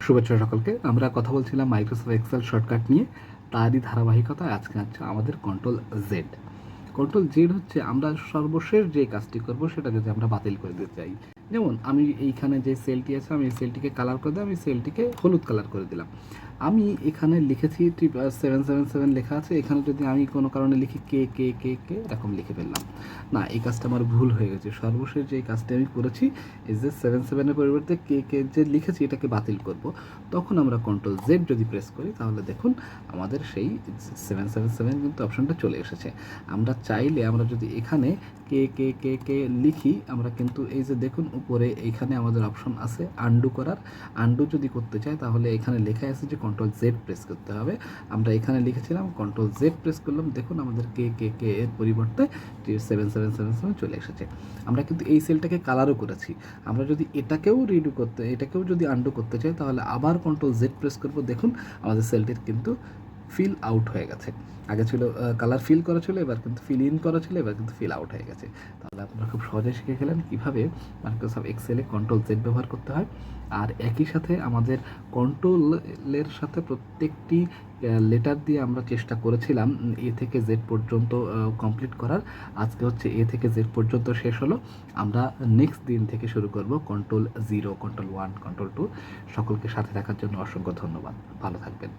শুভেচ্ছা সকলকে। আমরা কথা বলছিলাম মাইক্রোসফট এক্সেল শর্টকাট নিয়ে, তারই ধারাবাহিকতা আজকে হচ্ছে আমাদের ctrl+Z। ctrl+Z হচ্ছে আমরা সর্বশেষ যে কাজটি করব সেটা যদি আমরা বাতিল করে দিতে চাই। যেমন আমি এইখানে যে সেলটি আছে আমি এই সেলটিকে কালার করে দিই, আমি সেলটিকে হলুদ কালার করে দিলাম। আমি এখানে লিখেছি 777 লেখা আছে, এখানে যদি আমি কোনো কারণে লিখি কে কে কে কে এরকম লিখে ফেললাম, না এই কাজটা আমার ভুল হয়ে গেছে। সর্বশেষ যে কাজটি আমি করেছি এই যে 77-এর পরিবর্তে কে কে যে লিখেছি এটাকে বাতিল করব। তখন আমরা ctrl+Z যদি প্রেস করি তাহলে দেখুন আমাদের সেই 777 কিন্তু অপশনটা চলে এসেছে। আমরা চাইলে আমরা যদি এখানে কে কে কে কে লিখি, আমরা কিন্তু এই যে দেখুন উপরে এইখানে আমাদের অপশন আছে আন্ডু করার। আন্ডু যদি করতে চাই তাহলে এখানে লেখা আছে যে ctrl+Z প্রেস করতে হবে। আমরা এখানে লিখেছিলাম ctrl+Z প্রেস করলাম, দেখুন আমাদের কে কে কে এর পরিবর্তে 7777 চলে এসেছে। আমরা কিন্তু এই সেলটাকে কালারও করেছি। আমরা যদি এটাকেও যদি আন্ডু করতে চাই তাহলে আবার ctrl+Z প্রেস করব, দেখুন আমাদের সেলটির কিন্তু ফিল আউট হয়ে গেছে। আগে ছিল কালার ফিল করা ছিল, এবার কিন্তু ফিল ইন করা ছিল, এবার কিন্তু ফিল আউট হয়ে গেছে। তাহলে আপনারা খুব সহজে শিখে গেলেন কীভাবে মাইক্রোসফট এক্সেলে ctrl+Z ব্যবহার করতে হয়। আর একই সাথে আমাদের কন্ট্রোলের সাথে প্রত্যেকটি লেটার দিয়ে আমরা চেষ্টা করেছিলাম এ থেকে জেড পর্যন্ত কমপ্লিট করার। আজকে হচ্ছে এ থেকে জেড পর্যন্ত শেষ হলো। আমরা নেক্সট দিন থেকে শুরু করব ctrl+0, ctrl+1, ctrl+2। সকলকে সাথে থাকার জন্য অসংখ্য ধন্যবাদ। ভালো থাকবেন।